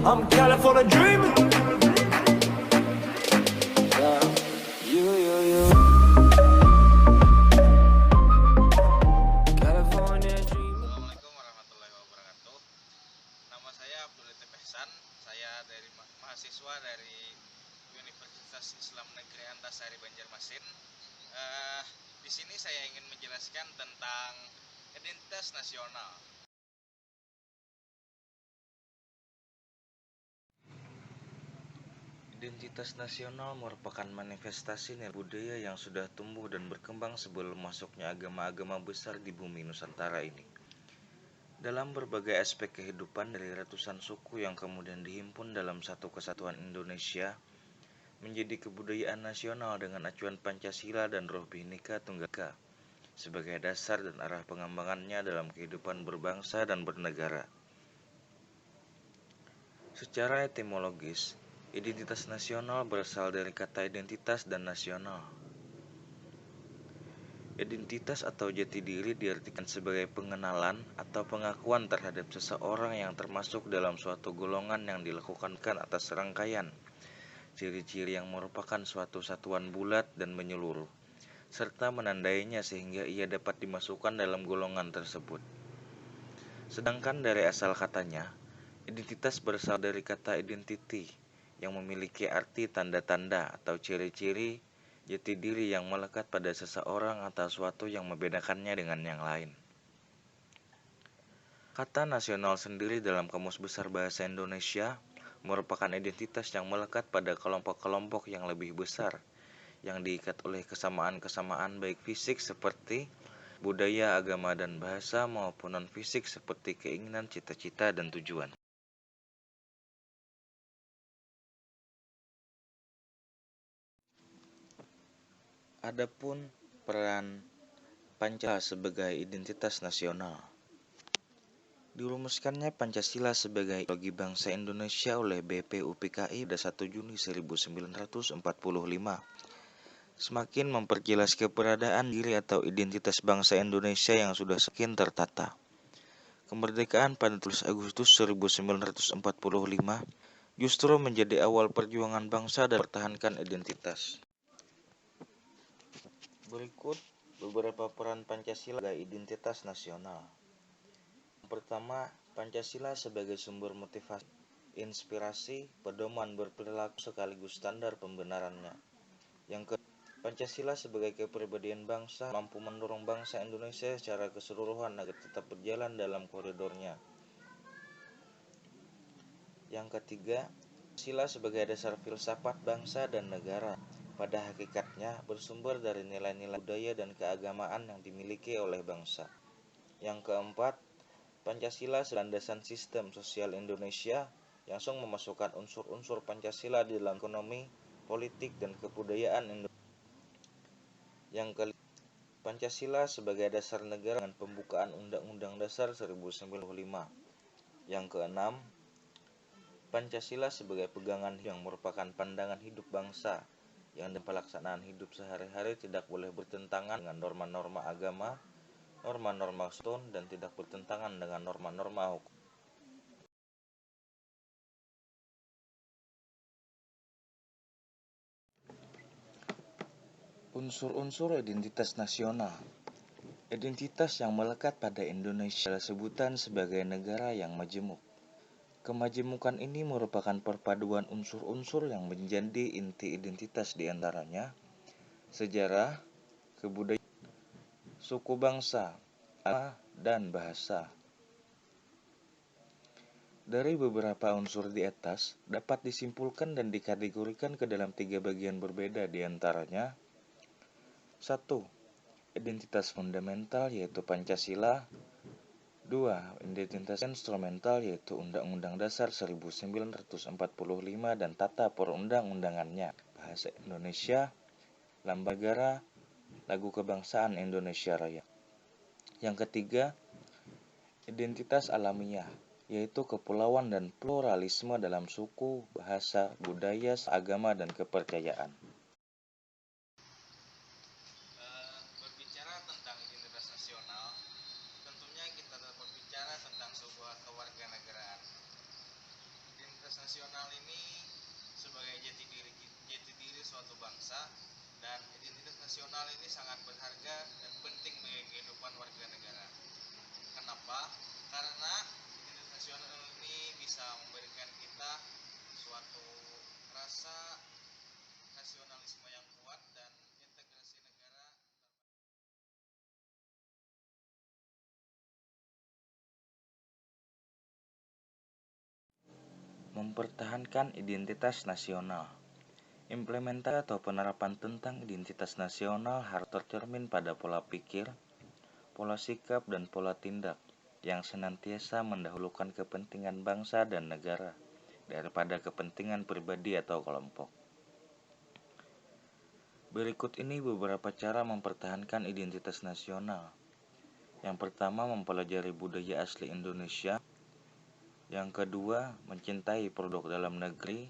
I'm California dreaming. Assalamualaikum warahmatullahi wabarakatuh. Nama saya Abdul Latif Ihsan. Saya dari mahasiswa dari Universitas Islam Negeri Antasari Banjarmasin. Di sini saya ingin menjelaskan tentang identitas nasional. Identitas nasional merupakan manifestasi nilai budaya yang sudah tumbuh dan berkembang sebelum masuknya agama-agama besar di bumi Nusantara ini. Dalam berbagai aspek kehidupan dari ratusan suku yang kemudian dihimpun dalam satu kesatuan Indonesia, menjadi kebudayaan nasional dengan acuan Pancasila dan Roh Bhinneka Tunggal Ika sebagai dasar dan arah pengembangannya dalam kehidupan berbangsa dan bernegara. Secara etimologis, identitas nasional berasal dari kata identitas dan nasional. Identitas atau jati diri diartikan sebagai pengenalan atau pengakuan terhadap seseorang yang termasuk dalam suatu golongan yang dilakukan atas rangkaian ciri-ciri yang merupakan suatu satuan bulat dan menyeluruh, serta menandainya sehingga ia dapat dimasukkan dalam golongan tersebut. Sedangkan dari asal katanya, identitas berasal dari kata identity yang memiliki arti tanda-tanda atau ciri-ciri jati diri yang melekat pada seseorang atau suatu yang membedakannya dengan yang lain. Kata nasional sendiri dalam Kamus Besar Bahasa Indonesia merupakan identitas yang melekat pada kelompok-kelompok yang lebih besar, yang diikat oleh kesamaan-kesamaan baik fisik seperti budaya, agama, dan bahasa maupun non-fisik seperti keinginan, cita-cita, dan tujuan. Adapun peran Pancasila sebagai identitas nasional. Dirumuskannya Pancasila sebagai ideologi bangsa Indonesia oleh BPUPKI pada 1 Juni 1945. Semakin memperjelas keberadaan diri atau identitas bangsa Indonesia yang sudah semakin tertata. Kemerdekaan pada 13 Agustus 1945 justru menjadi awal perjuangan bangsa dan mempertahankan identitas. Berikut beberapa peran Pancasila sebagai identitas nasional. Yang pertama, Pancasila sebagai sumber motivasi, inspirasi, pedoman berperilaku sekaligus standar pembenarannya. Yang kedua, Pancasila sebagai kepribadian bangsa mampu mendorong bangsa Indonesia secara keseluruhan agar tetap berjalan dalam koridornya. Yang ketiga, Pancasila sebagai dasar filsafat bangsa dan negara. Pada hakikatnya bersumber dari nilai-nilai budaya dan keagamaan yang dimiliki oleh bangsa. Yang keempat, Pancasila sebagai landasan sistem sosial Indonesia yang langsung memasukkan unsur-unsur Pancasila di dalam ekonomi, politik, dan kebudayaan Indonesia. Yang kelima, Pancasila sebagai dasar negara dengan pembukaan Undang-Undang Dasar 1945. Yang keenam, Pancasila sebagai pegangan yang merupakan pandangan hidup bangsa yang dalam pelaksanaan hidup sehari-hari tidak boleh bertentangan dengan norma-norma agama, norma-norma stone, dan tidak bertentangan dengan norma-norma hukum. Unsur-unsur identitas nasional. Identitas yang melekat pada Indonesia adalah sebutan sebagai negara yang majemuk. Kemajemukan ini merupakan perpaduan unsur-unsur yang menjadi inti identitas di antaranya sejarah, kebudayaan, suku bangsa, agama, dan bahasa. Dari beberapa unsur di atas dapat disimpulkan dan dikategorikan ke dalam 3 bagian berbeda di antaranya 1. Identitas fundamental yaitu Pancasila. 2. Identitas instrumental yaitu Undang-Undang Dasar 1945 dan tata perundang-undangannya, bahasa Indonesia, lambang negara, lagu kebangsaan Indonesia Raya. Yang ketiga, identitas alamiah yaitu kepulauan dan pluralisme dalam suku, bahasa, budaya, agama, dan kepercayaan. Berbicara tentang identitas nasional, tentunya kita dapat berbicara tentang sebuah kewarganegaraan. Identitas nasional ini sebagai jati diri suatu bangsa, dan identitas nasional ini sangat berharga dan penting bagi kehidupan warga negara. Kenapa? Karena identitas nasional ini bisa memberikan kita suatu rasa nasionalisme yang kuat dan integrasi negara. Mempertahankan identitas nasional. Implementasi atau penerapan tentang identitas nasional harus tercermin pada pola pikir, pola sikap, dan pola tindak yang senantiasa mendahulukan kepentingan bangsa dan negara daripada kepentingan pribadi atau kelompok. Berikut ini beberapa cara mempertahankan identitas nasional. Yang pertama, mempelajari budaya asli Indonesia. Yang kedua, mencintai produk dalam negeri.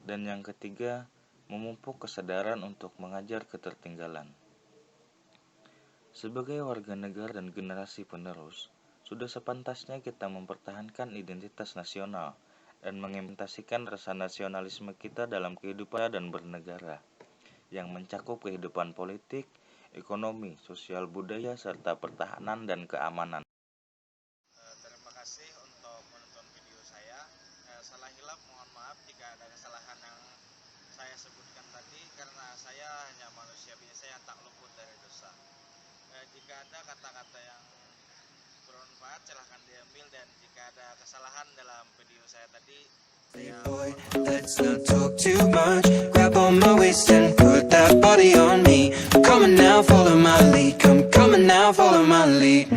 Dan yang ketiga, memupuk kesadaran untuk mengajar ketertinggalan. Sebagai warga negara dan generasi penerus, sudah sepantasnya kita mempertahankan identitas nasional dan mengimplementasikan rasa nasionalisme kita dalam kehidupan dan bernegara, yang mencakup kehidupan politik, ekonomi, sosial, budaya, serta pertahanan dan keamanan. Terima kasih untuk menonton video saya. Salah hilap, mohon maaf jika ada kesalahan yang saya sebutkan tadi, karena saya hanya manusia biasa yang tak luput dari dosa. Jika ada kata-kata yang bermanfaat, silahkan diambil, dan jika ada kesalahan dalam video saya tadi, Boy, let's not talk too much. Grab on my waist and put that body on me. Come on now, follow my lead. Come on now, follow my lead.